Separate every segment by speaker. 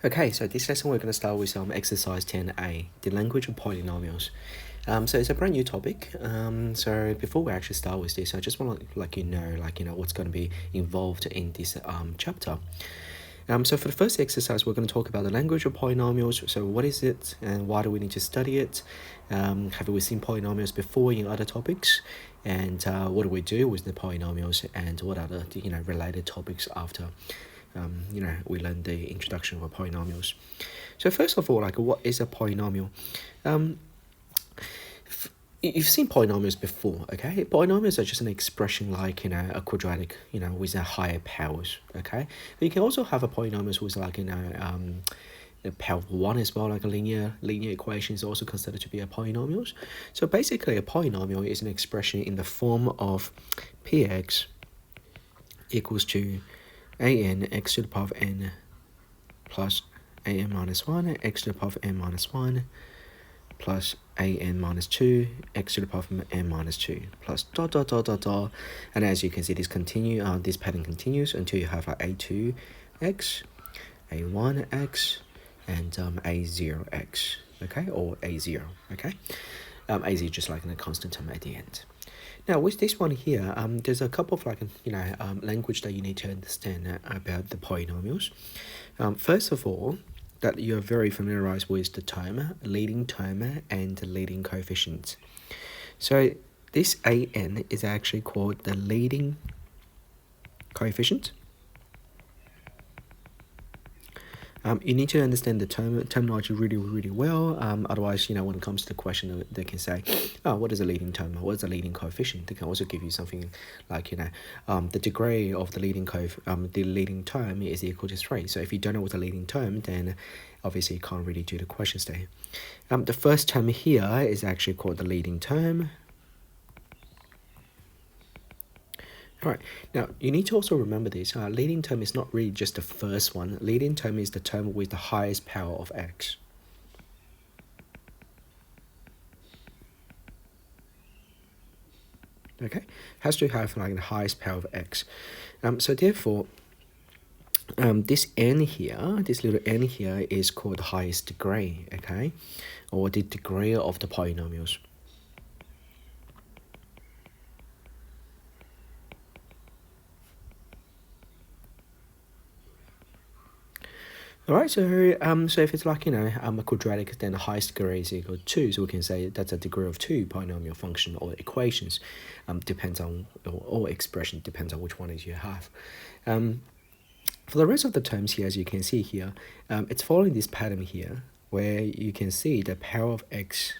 Speaker 1: Okay, so this lesson we're going to start with exercise 10a, the language of polynomials. So it's a brand new topic. So before we actually start with this, I just want to let you know, what's going to be involved in this chapter. So for the first exercise, we're going to talk about the language of polynomials. So what is it, and why do we need to study it? Have we seen polynomials before in other topics? And what do we do with the polynomials? And what are the related topics after? We learned the introduction of polynomials. So first of all, what is a polynomial? You've seen polynomials before, okay? Polynomials are just an expression like, a quadratic, with a higher powers, okay? But you can also have a polynomials with a power of 1 as well, like a linear equation is also considered to be a polynomial. So basically, a polynomial is an expression in the form of px equals to an x to the power of n plus an minus 1, x to the power of n minus 1, plus an minus 2, x to the power of n minus 2, plus dot dot dot dot dot. And as you can see, this pattern continues until you have a2x, a1x, and a0x, okay, or a0, okay. A0 just like in a constant term at the end. Now with this one here, there's a couple of language that you need to understand about the polynomials. First of all, that you're very familiarized with the term, leading term and the leading coefficient. So this an is actually called the leading coefficient. You need to understand the terminology really well. Otherwise, when it comes to the question, they can say, oh, what is a leading term? What is a leading coefficient? They can also give you something like, the degree of the leading term is equal to 3. So if you don't know what's a leading term, then obviously you can't really do the questions there. The first term here is actually called the leading term. Alright, now you need to also remember this. Leading term is not really just the first one. Leading term is the term with the highest power of x. Okay, has to have the highest power of x. So therefore, this n here, this little n here is called the highest degree, okay, or the degree of the polynomials. Alright, so if it's a quadratic, then the highest degree is equal to 2, so we can say that's a degree of 2 polynomial function or equations. Depends on, or expression, depends on which one is you have. For the rest of the terms here, as you can see here, it's following this pattern here, where you can see the power of x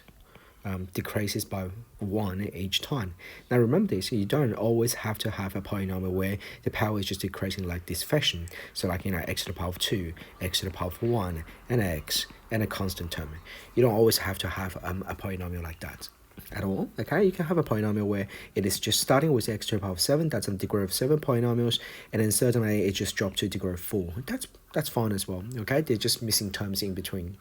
Speaker 1: decreases by 1 each time. Now remember this, you don't always have to have a polynomial where the power is just decreasing like this fashion. So x to the power of 2, x to the power of 1, and x, and a constant term. You don't always have to have a polynomial like that at all, okay? You can have a polynomial where it is just starting with x to the power of 7, that's a degree of 7 polynomials, and then certainly it just dropped to a degree of 4. That's fine as well, okay? They're just missing terms in between.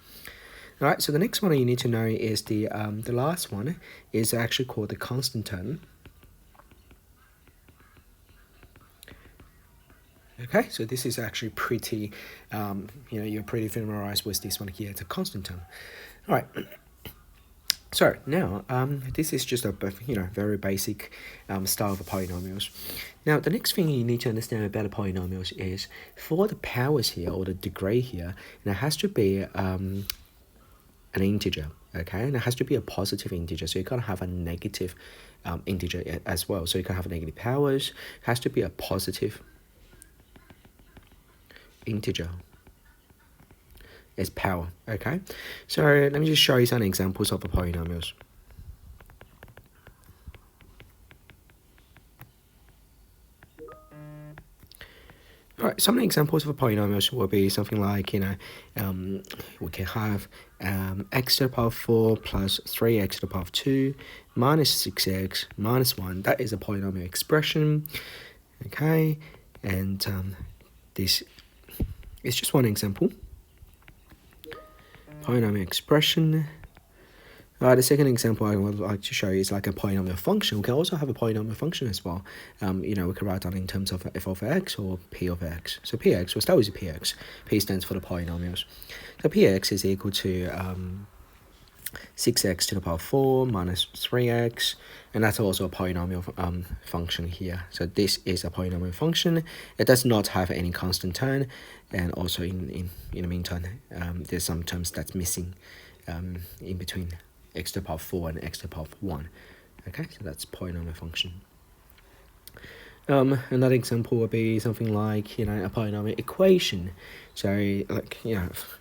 Speaker 1: All right, so the next one you need to know is the last one is actually called the constant term. Okay, so this is actually pretty, you're pretty familiarized with this one here. It's a constant term. All right. So now, this is just a very basic style of polynomials. Now, the next thing you need to understand about the polynomials is for the powers here or the degree here, it has to be an integer, okay, and it has to be a positive integer, so you can't have a negative integer as well. So you can have negative powers. It has to be a positive integer as power, okay. So let me just show you some examples of the polynomials. All right, some examples of polynomials will be something like, we can have x to the power of 4 plus 3x to the power of 2 minus 6x minus 1. That is a polynomial expression, okay? And this is just one example. Polynomial expression. The second example I would like to show you is like a polynomial function. We can also have a polynomial function as well. We could write down in terms of f of x or p of x. So px, we'll start with px. P stands for the polynomials. So px is equal to 6x to the power 4 minus 3x, and that's also a polynomial function here. So this is a polynomial function. It does not have any constant term, and also in the meantime, there's some terms that's missing in between x to the power 4 and x to the power 1. Okay, so that's polynomial function. Another example would be something like, a polynomial equation. So, like,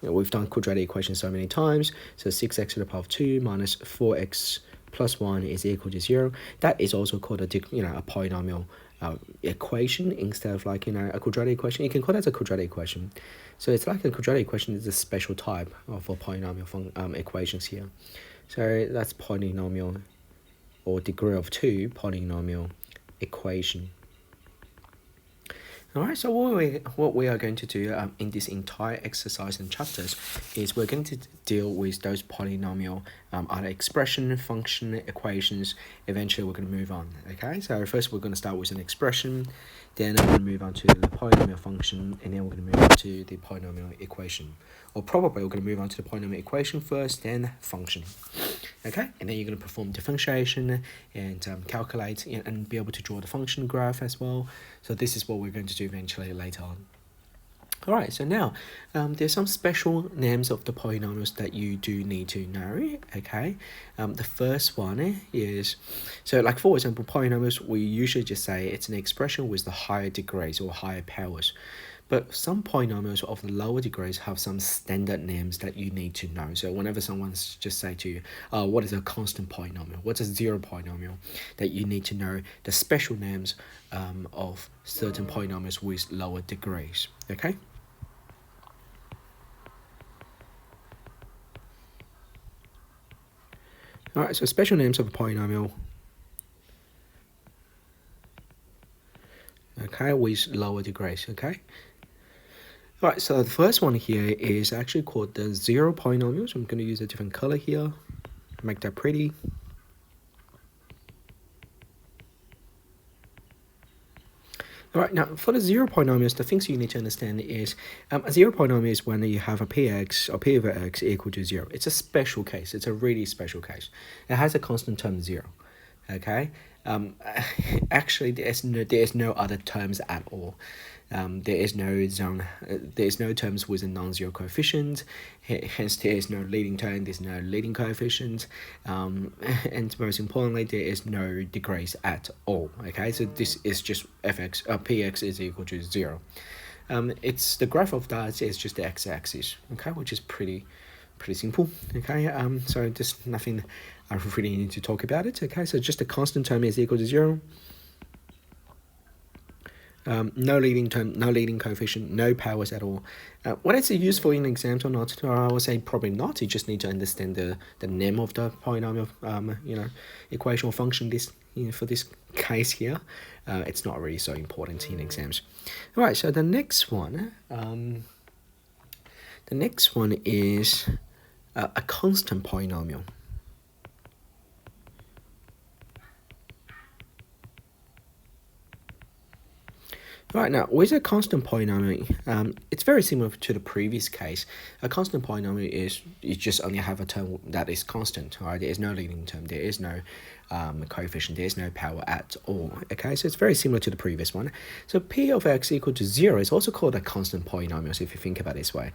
Speaker 1: we've done quadratic equations so many times. So 6x to the power of 2 minus 4x plus 1 is equal to 0. That is also called a polynomial equation instead of like, a quadratic equation. You can call that a quadratic equation. So it's like a quadratic equation is a special type of a polynomial equations here. So that's polynomial, or degree of 2 polynomial equation. Alright, so what we are going to do in this entire exercise and chapters is we're going to deal with those polynomial either expression, function, equations. Eventually we're going to move on. Okay, so first we're going to start with an expression, then we're going to move on to the polynomial function, and then we're going to move on to the polynomial equation. Or probably we're going to move on to the polynomial equation first, then function. Okay, and then you're going to perform differentiation and calculate and be able to draw the function graph as well. So this is what we're going to do eventually later on. Alright, so now there's some special names of the polynomials that you do need to know. Okay, the first one is, so like for example, polynomials, we usually just say it's an expression with the higher degrees or higher powers. But some polynomials of the lower degrees have some standard names that you need to know. So whenever someone's just say to you, what is a constant polynomial? What's a zero polynomial? That you need to know the special names of certain polynomials with lower degrees. Okay? Alright, so special names of a polynomial. Okay, with lower degrees. Okay? Alright, so the first one here is actually called the zero polynomial. So I'm going to use a different color here, make that pretty. Alright, now for the zero polynomials, the things you need to understand is a zero polynomial is when you have a px or p over x equal to 0. It's a special case. It's a really special case. It has a constant term 0. Okay, actually there's no other terms at all. There is no terms with a non-zero coefficient, hence there is no leading term, there's no leading coefficient, and most importantly there is no degrees at all. Okay, so this is just px is equal to 0. It's the graph of that is just the x-axis, okay, which is pretty simple. Okay, so just nothing I really need to talk about it. Okay, so just the constant term is equal to 0. No leading term, no leading coefficient, no powers at all. Whether it's useful in exams or not, I would say probably not. You just need to understand the name of the polynomial, equation or function. For this case here, it's not really so important in exams. All right, so the next one is a constant polynomial. Right, now with a constant polynomial, it's very similar to the previous case. A constant polynomial is you just only have a term that is constant. Right, there is no leading term, there is no coefficient, there is no power at all. Okay, so it's very similar to the previous one. So p of x equal to 0 is also called a constant polynomial. So if you think about it this way,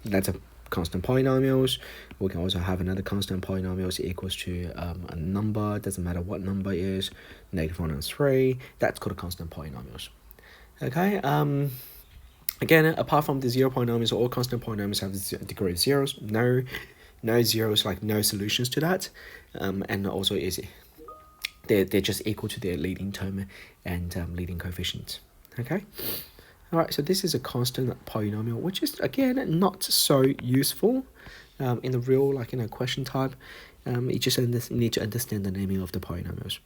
Speaker 1: that's a constant polynomials. We can also have another constant polynomials equals to a number, doesn't matter what number it is, -1 and 3. That's called a constant polynomials. Okay, again, apart from the zero polynomials, all constant polynomials have a degree of zeros. No zeros, like no solutions to that, and also they're just equal to their leading term and leading coefficient. Okay. Alright, so this is a constant polynomial, which is, again, not so useful in the real, question type. You just need to understand the naming of the polynomials.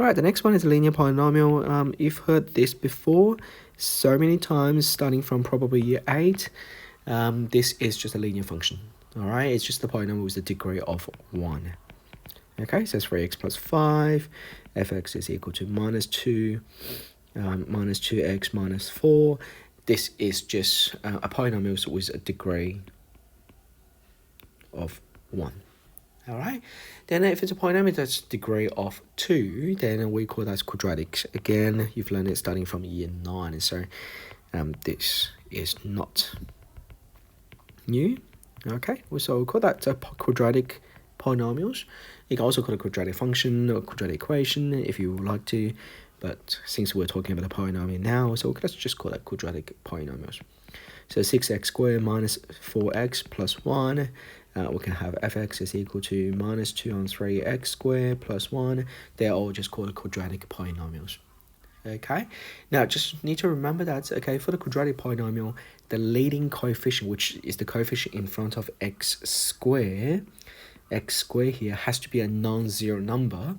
Speaker 1: Alright, the next one is a linear polynomial. You've heard this before so many times, starting from probably year 8. This is just a linear function. All right, it's just the polynomial with the degree of 1. Okay, so it's 3x plus 5, fx is equal to minus 2, minus 2x minus 4. This is just a polynomial with a degree of 1. All right, then if it's a polynomial that's degree of 2, then we call that quadratic. Again, you've learned it starting from year 9, so this is not new. Okay, so we'll call that quadratic polynomials. You can also call it quadratic function or quadratic equation if you would like to, but since we're talking about a polynomial now, so let's just call it quadratic polynomials. So 6x squared minus 4x plus 1, we can have fx is equal to minus 2 on 3x squared plus 1. They're all just called quadratic polynomials. Okay, now just need to remember that, okay, for the quadratic polynomial, the leading coefficient, which is the coefficient in front of x squared here has to be a non-zero number,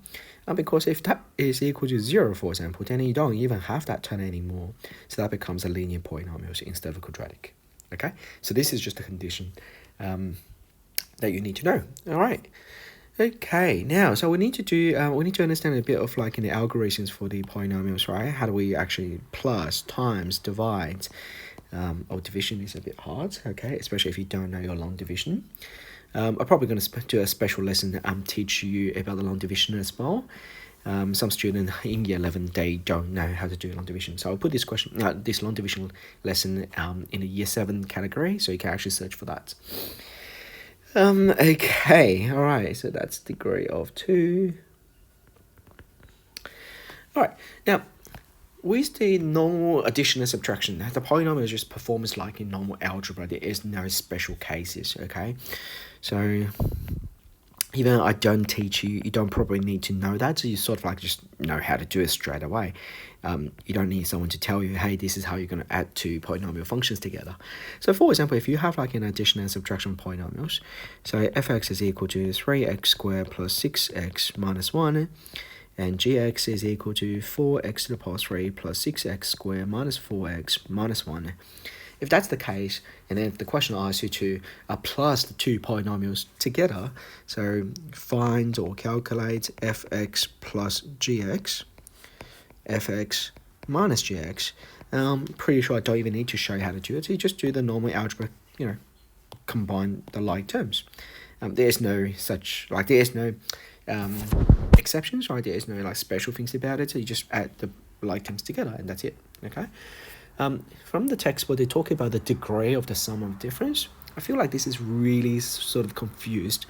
Speaker 1: because if that is equal to 0, for example, then you don't even have that term anymore, so that becomes a linear polynomial instead of a quadratic. Okay, so this is just a condition that you need to know. All right. Okay, now, so we need to understand a bit of like in the algorithms for the polynomials, right? How do we actually plus, times, divide? Division is a bit hard, okay, especially if you don't know your long division. I'm probably going to do a special lesson teach you about the long division as well. Some students in year 11, they don't know how to do long division. So I'll put this long division lesson in the year 7 category, so you can actually search for that. Okay, all right, so that's degree of 2. All right, now, with the normal addition and subtraction, the polynomial just performs like in normal algebra. There is no special cases, okay? So even though I don't teach you, you don't probably need to know that, so you sort of like just know how to do it straight away. You don't need someone to tell you, hey, this is how you're going to add two polynomial functions together. So for example, if you have like an addition and subtraction polynomials, so fx is equal to 3x squared plus 6x minus 1, and gx is equal to 4x to the power 3 plus 6x squared minus 4x minus 1. If that's the case, and then if the question asks you to plus the two polynomials together, so find or calculate fx plus gx, fx minus gx, I'm pretty sure I don't even need to show you how to do it. So you just do the normal algebra, combine the like terms. There's no such, like there's no exceptions, right? There's no like special things about it. So you just add the like terms together and that's it, okay? From the textbook, they talk about the degree of the sum of difference. I feel like this is really sort of confusing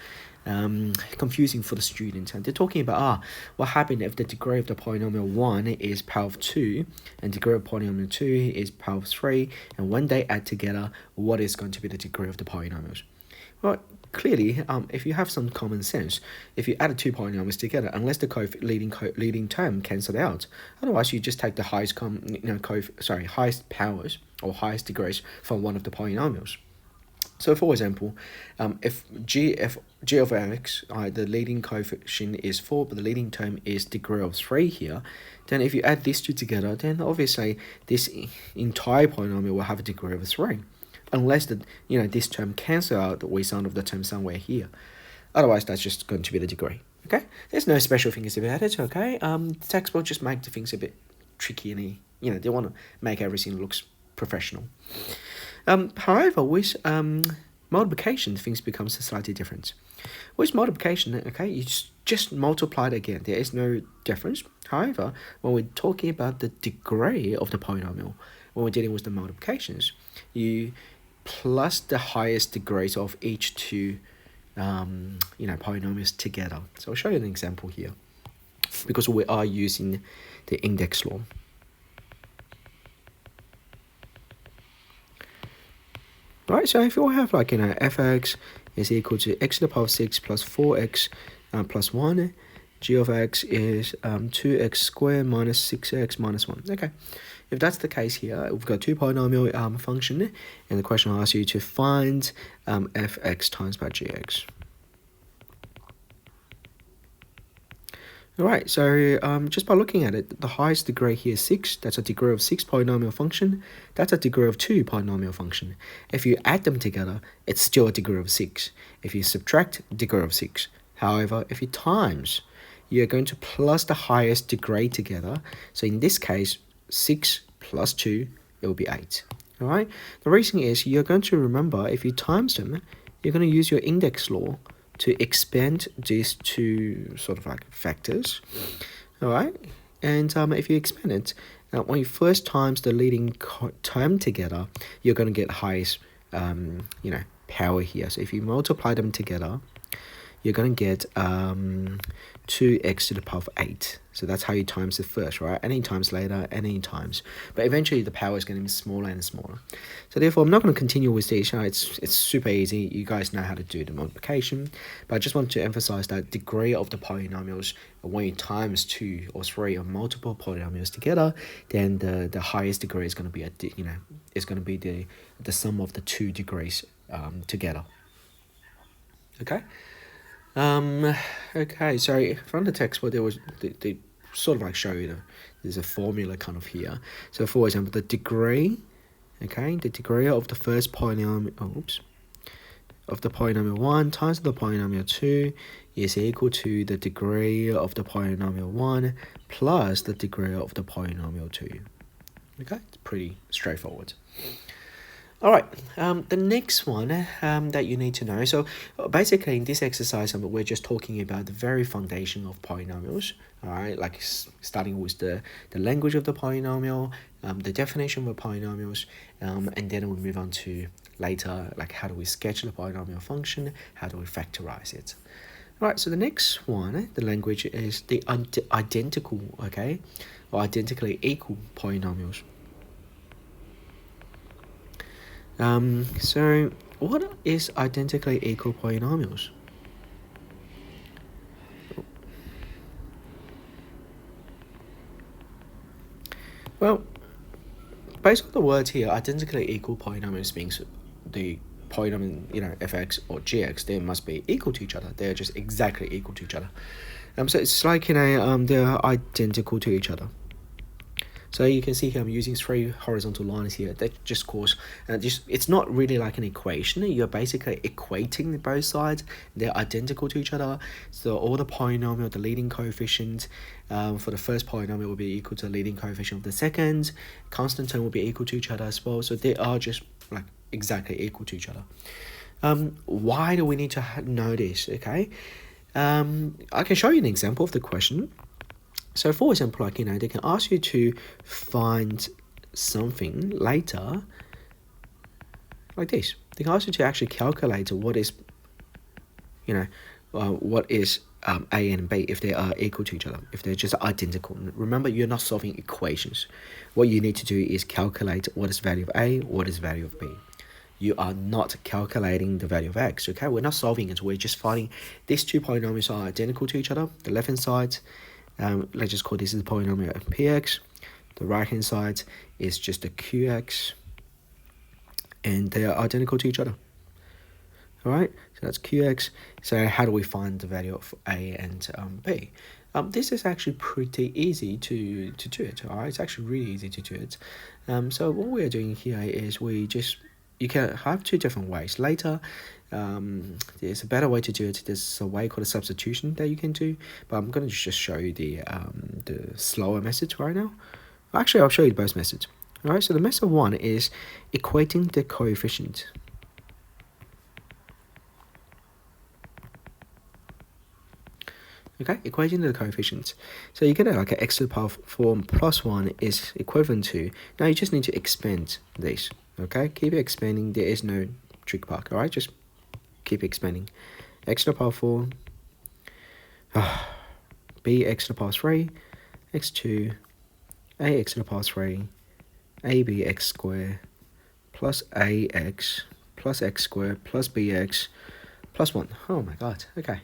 Speaker 1: for the students. And they're talking about, what happened if the degree of the polynomial 1 is power of 2, and degree of polynomial 2 is power of 3, and when they add together, what is going to be the degree of the polynomials? Well, clearly, if you have some common sense, if you add the two polynomials together, unless the leading term cancel out, otherwise you just take the highest highest powers or highest degrees from one of the polynomials. So, for example, if g of x, the leading coefficient is 4, but the leading term is degree of 3 here, then if you add these two together, then obviously this entire polynomial will have a degree of 3. Unless this term cancel out with one of the terms somewhere here. Otherwise, that's just going to be the degree. Okay? There's no special things about it, okay? Textbook just make the things a bit tricky and they want to make everything looks professional. However, with multiplication, things become slightly different. With multiplication, okay, you just multiply it again. There is no difference. However, when we're talking about the degree of the polynomial, when we're dealing with the multiplications, you plus the highest degrees of each two polynomials together. So I'll show you an example here, because we are using the index law. Right, so if you have like fx is equal to x to the power of 6 plus 4x plus 1, g of x is 2x squared minus 6x minus 1. Okay, if that's the case here, we've got two polynomial function, and the question asks you to find fx times by gx. All right, so just by looking at it, the highest degree here is 6. That's a degree of 6 polynomial function. That's a degree of 2 polynomial function. If you add them together, it's still a degree of 6. If you subtract, degree of 6. However, if you times, you're going to plus the highest degree together. So in this case, 6 plus 2, it will be 8. All right. The reason is you're going to remember if you times them, you're going to use your index law to expand these two sort of like factors. All right. And if you expand it, when you first times the leading term together, you're going to get highest, power here. So if you multiply them together, you're going to get 2x to the power of 8. So that's how you times it first, right? Any times later, any times. But eventually the power is going to be smaller and smaller. So therefore, I'm not going to continue with this. It's super easy. You guys know how to do the multiplication. But I just want to emphasize that degree of the polynomials, when you times 2 or 3 or multiple polynomials together, then the highest degree is going to be, is going to be the sum of the 2 degrees together. Okay? Okay, so from the textbook, there was they sort of like show you there's a formula kind of here. So for example, the degree, okay, the degree of the first polynomial, of the polynomial 1 times the polynomial 2 is equal to the degree of the polynomial 1 plus the degree of the polynomial 2. Okay, it's pretty straightforward. All right, the next one that you need to know. So basically in this exercise, we're just talking about the very foundation of polynomials. All right, like starting with the language of the polynomial, the definition of polynomials, and then we'll move on to later, like how do we sketch the polynomial function, how do we factorize it. All right, so the next one, the language is the identical, okay, or identically equal polynomials. So what is identically equal polynomials? Well, based on the words here, identically equal polynomials means the polynomial, fx or gx, they must be equal to each other. They're just exactly equal to each other. So it's like, they're identical to each other. So you can see here I'm using 3 horizontal lines here. That just cause, it's not really like an equation. You're basically equating both sides. They're identical to each other. So all the polynomial, the leading coefficient for the first polynomial will be equal to the leading coefficient of the second. Constant term will be equal to each other as well. So they are just like exactly equal to each other. Why do we need to know this? Okay, I can show you an example of the question. So for example, like, they can ask you to find something later like this. They can ask you to actually calculate what is, A and B if they are equal to each other, if they're just identical. Remember, you're not solving equations. What you need to do is calculate what is value of A, what is value of B. You are not calculating the value of x, okay? We're not solving it. We're just finding these two polynomials are identical to each other. The left-hand side, let's just call this the polynomial px. The right-hand side is just the qx. And they are identical to each other. All right, so that's qx. So how do we find the value of a and b? This is actually pretty easy to do it. All right, it's actually really easy to do it. So what we're doing here is you can have 2 different ways. Later, there's a better way to do it. There's a way called a substitution that you can do, but I'm going to just show you the slower method right now. Actually, I'll show you both methods. All right, so the method 1 is equating the coefficient. Okay, equating the coefficients. So you get like an x to the power 4 plus 1 is equivalent to, now you just need to expand this. Okay, keep expanding. There is no trick part. All right, just keep expanding. X to the power 4, b x to the power 3, x2, a x to the power 3, ab x squared plus ax plus x squared plus bx plus 1. Oh my god. Okay.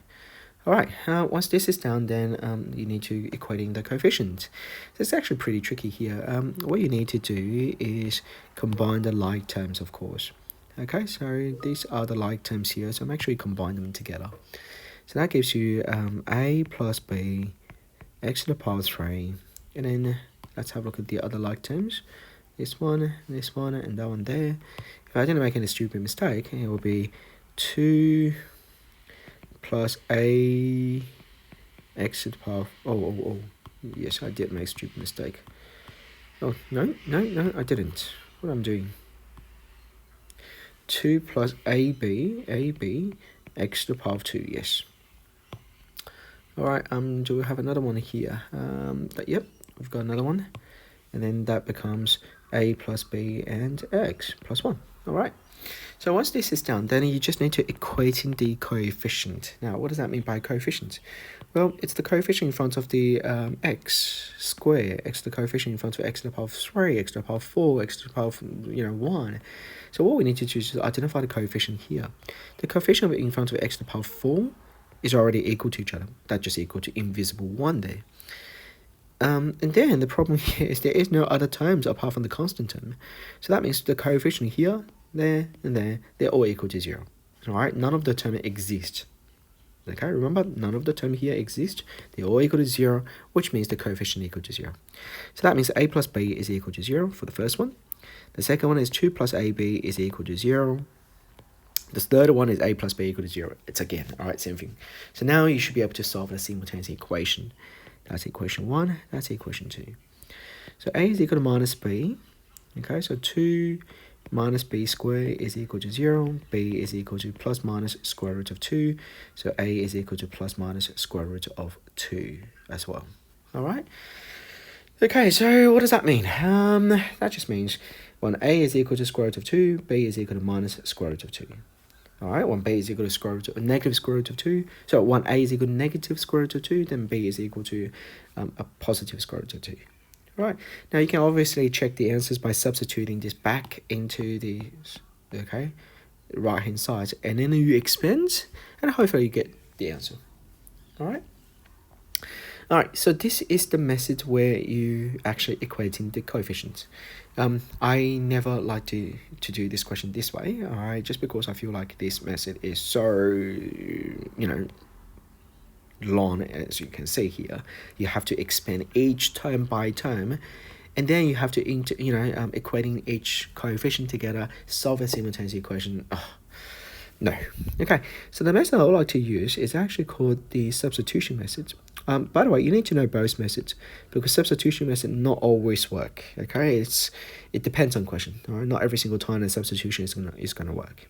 Speaker 1: All right, once this is done, then you need to equating the coefficient. So it's actually pretty tricky here. What you need to do is combine the like terms, of course. Okay, so these are the like terms here, so I'm actually combine them together. So that gives you a plus b x to the power 3, and then let's have a look at the other like terms. This one, and that one there. If I didn't make any stupid mistake, it will be 2 plus a x to the power. Oh. Yes, I did make a stupid mistake. Oh, no, I didn't. What I'm doing? 2 plus ab x to the power of 2. Yes. All right. Do we have another one here? Yep, we've got another one, and then that becomes a plus b and x plus 1. All right. So once this is done, then you just need to equate in the coefficient. Now, what does that mean by coefficient? Well, it's the coefficient in front of the x square, x the coefficient in front of x to the power of 3, x to the power of 4, x to the power of 1. So what we need to do is identify the coefficient here. The coefficient in front of x to the power of 4 is already equal to each other. That's just equal to invisible 1 there. And then the problem here is there is no other terms apart from the constant term. So that means the coefficient here, there, and there, they're all equal to 0. All right, none of the terms exist. Okay, remember, none of the terms here exist. They're all equal to 0, which means the coefficient equal to 0. So that means a plus b is equal to 0 for the first one. The second one is 2 plus ab is equal to 0. The third one is a plus b equal to 0. It's again, all right, same thing. So now you should be able to solve the simultaneous equation. That's equation 1, that's equation 2. So a is equal to minus b. Okay, so 2 minus b squared is equal to 0. B is equal to plus minus square root of 2. So a is equal to plus minus square root of 2 as well. All right. Okay, so what does that mean? That just means when a is equal to square root of 2, b is equal to minus square root of 2. All right, when b is equal to square root of negative square root of 2, so when a is equal to negative square root of 2, then b is equal to a positive square root of 2. All right, now you can obviously check the answers by substituting this back into the right hand side, and then you expand, and hopefully you get the answer. All right. All right, so this is the method where you actually equating the coefficients. I never like to do this question this way, all right, just because I feel like this method is so, long, as you can see here. You have to expand each term by term, and then you have to, equating each coefficient together, solve a simultaneous equation. No. Okay, so the method I would like to use is actually called the substitution method. By the way, you need to know both methods because substitution method not always work. Okay, it depends on question. All right, not every single time the substitution is gonna work.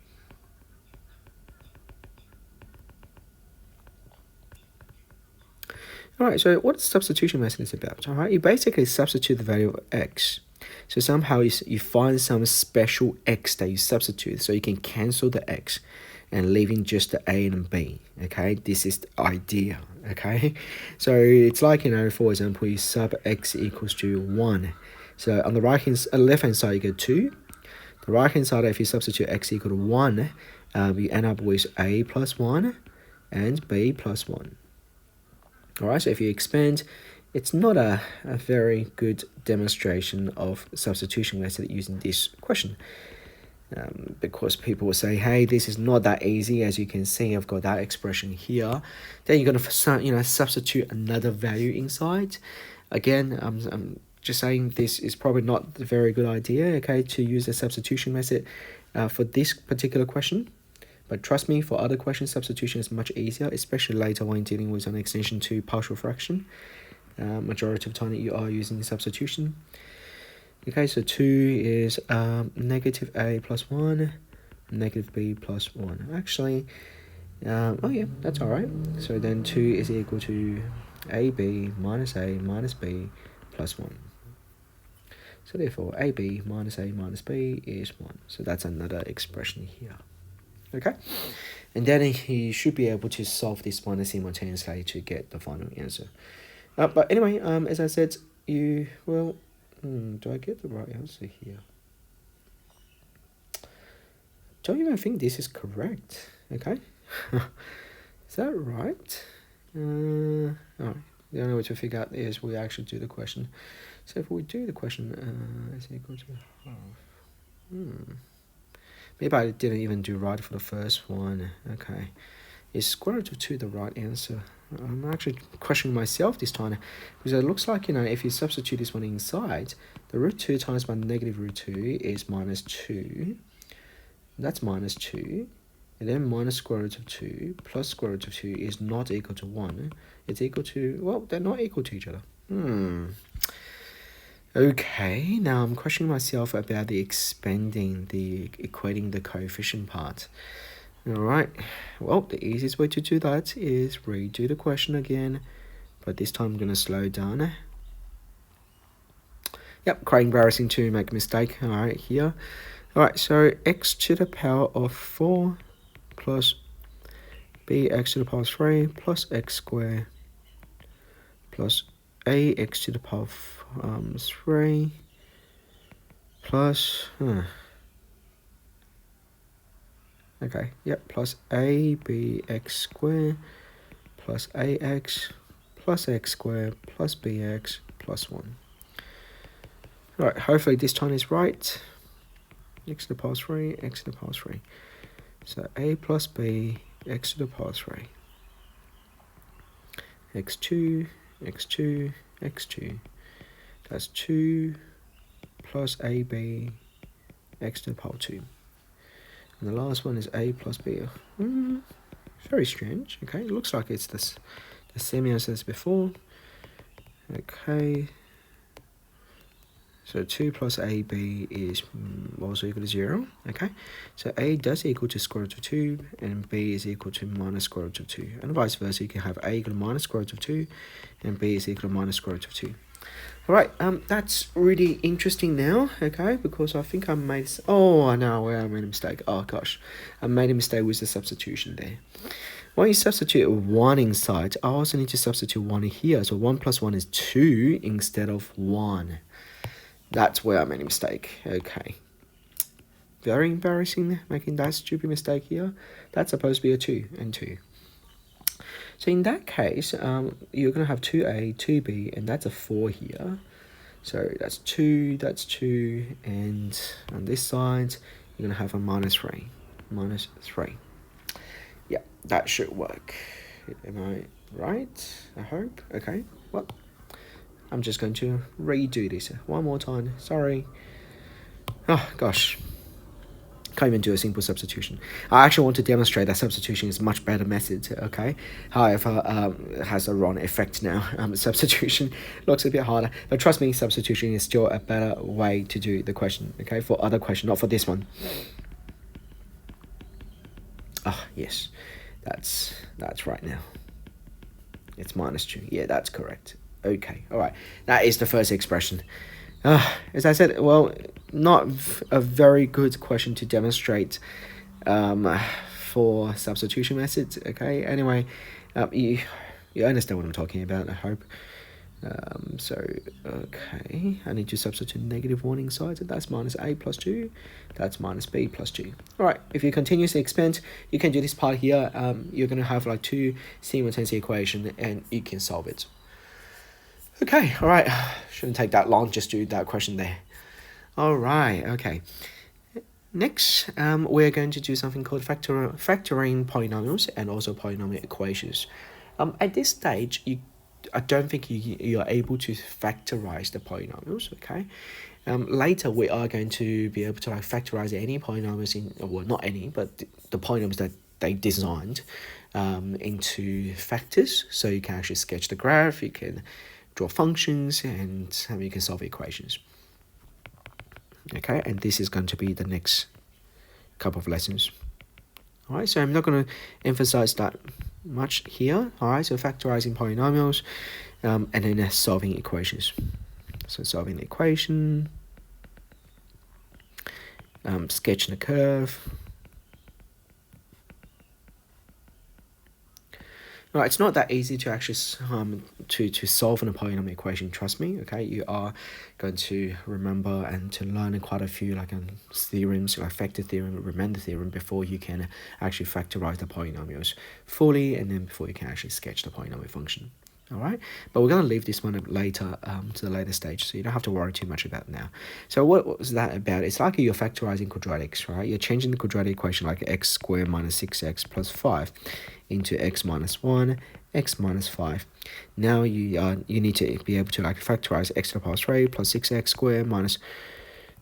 Speaker 1: All right, so what the substitution method is about? All right, you basically substitute the value of x. So somehow you find some special x that you substitute, so you can cancel the x and leaving just the a and b. Okay, this is the idea. Okay, so it's like, for example, you sub x equals to 1. So on the left hand side you get 2. The right hand side, if you substitute x equal to 1, you end up with a plus 1 and b plus 1. All right, so if you expand, it's not a very good demonstration of substitution method using this question. Because people will say, hey, this is not that easy. As you can see, I've got that expression here. Then you're going to substitute another value inside. Again, I'm just saying this is probably not a very good idea, okay, to use the substitution method for this particular question. But trust me, for other questions, substitution is much easier, especially later when dealing with an extension to partial fraction. Majority of the time you are using substitution. Okay, so 2 is negative a plus 1, negative b plus 1. Actually, oh yeah, that's all right. So then 2 is equal to ab minus a minus b plus 1. So therefore, ab minus a minus b is 1. So that's another expression here. Okay, and then you should be able to solve this one simultaneously to get the final answer. But anyway, as I said, you will... do I get the right answer here? Don't even think this is correct. Okay, is that right? Oh, the only way to figure out is we actually do the question. So if we do the question, is equal to half. Maybe I didn't even do right for the first one. Okay, is square root of 2 the right answer? I'm actually questioning myself this time, because it looks like, if you substitute this one inside, the root 2 times by negative root 2 is minus 2. That's minus 2. And then minus square root of 2 plus square root of 2 is not equal to 1. It's equal to, well, they're not equal to each other. Okay, now I'm questioning myself about the equating the coefficient part. Alright, well, the easiest way to do that is redo the question again, but this time I'm going to slow down. Yep, quite embarrassing to make a mistake. Alright, here. Alright, so x to the power of 4 plus bx to the power of 3 plus x squared plus ax to the power of 3 plus okay, yep, plus abx squared plus ax plus x squared plus bx plus 1. Alright, hopefully this time is right. X to the power of 3, x to the power of 3. So a plus b, x to the power of 3. x2, x2, x2. That's 2 plus ab, x to the power of 2. And the last one is a plus b. Very strange. Okay, it looks like it's the same as before. Okay. So 2 plus ab is also equal to 0. Okay, so a does equal to square root of 2, and b is equal to minus square root of 2. And vice versa, you can have a equal to minus square root of 2, and b is equal to minus square root of 2. Alright, that's really interesting now, okay, because I think I made... Oh, no, I made a mistake. Oh, gosh. I made a mistake with the substitution there. When you substitute 1 inside, I also need to substitute 1 here. So 1 plus 1 is 2 instead of 1. That's where I made a mistake. Okay. Very embarrassing, making that stupid mistake here. That's supposed to be a 2 and 2. So in that case, you're going to have 2a, 2b, and that's a 4 here. So that's 2, and on this side, you're going to have a minus 3. Minus 3. Yeah, that should work. Am I right? I hope. Okay, well, I'm just going to redo this one more time. Sorry. Oh, gosh. Can't even do a simple substitution. I actually want to demonstrate that substitution is a much better method, okay? However, it has a wrong effect now. Substitution looks a bit harder, but trust me, substitution is still a better way to do the question, okay? For other question, not for this one. Ah, yes, that's right now. It's minus 2. Yeah, that's correct. Okay, all right. That is the first expression. As I said, well, not a very good question to demonstrate for substitution methods, okay? Anyway, you understand what I'm talking about, I hope. So, okay, I need to substitute negative 1 inside, so that's minus a plus 2, that's minus b plus 2. All right, if you continuously expand, you can do this part here. You're going to have like 2 simultaneous equations, and you can solve it. Okay, all right, shouldn't take that long, just do that question there. All right, okay. Next, we're going to do something called factoring polynomials and also polynomial equations. At this stage, I don't think you're able to factorize the polynomials, okay? Later, we are going to be able to factorize any polynomials well, not any, but the polynomials that they designed into factors. So you can actually sketch the graph, you can draw functions, and you can solve equations. Okay, and this is going to be the next couple of lessons. All right, so I'm not going to emphasize that much here. All right, so factorizing polynomials, and then solving equations. So solving the equation, sketching a curve. All right, it's not that easy to actually to solve a polynomial equation. Trust me. Okay, you are going to remember and to learn quite a few theorems, like factor theorem, remainder theorem, before you can actually factorize the polynomials fully, and then before you can actually sketch the polynomial function. All right, but we're going to leave this one later to the later stage, so you don't have to worry too much about it now. So what was that about? It's like you're factorizing quadratics, right? You're changing the quadratic equation like x squared minus 6x plus 5 into x minus 1 x minus 5. Now you need to be able to like factorize x to the power 3 plus 6x squared minus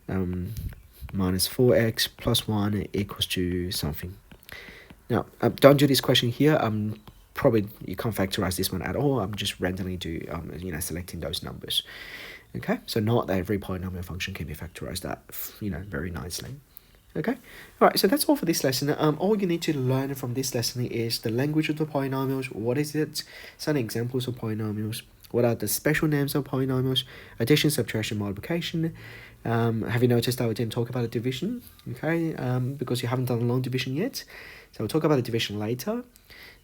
Speaker 1: minus 4x plus 1 equals to something. Now, don't do this question here. Probably you can't factorize this one at all. I'm just randomly selecting those numbers. Okay, so not every polynomial function can be factorized that very nicely. Okay, all right, so that's all for this lesson. All you need to learn from this lesson is the language of the polynomials. What is it? Some examples of polynomials. What are the special names of polynomials? Addition, subtraction, multiplication. Have you noticed that we didn't talk about a division? Okay, because you haven't done a long division yet. So we'll talk about the division later.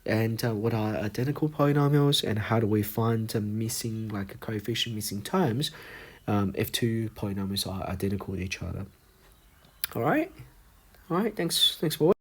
Speaker 1: And what are identical polynomials, and how do we find missing, like a coefficient, missing terms, if two polynomials are identical to each other. All right, thanks for watching.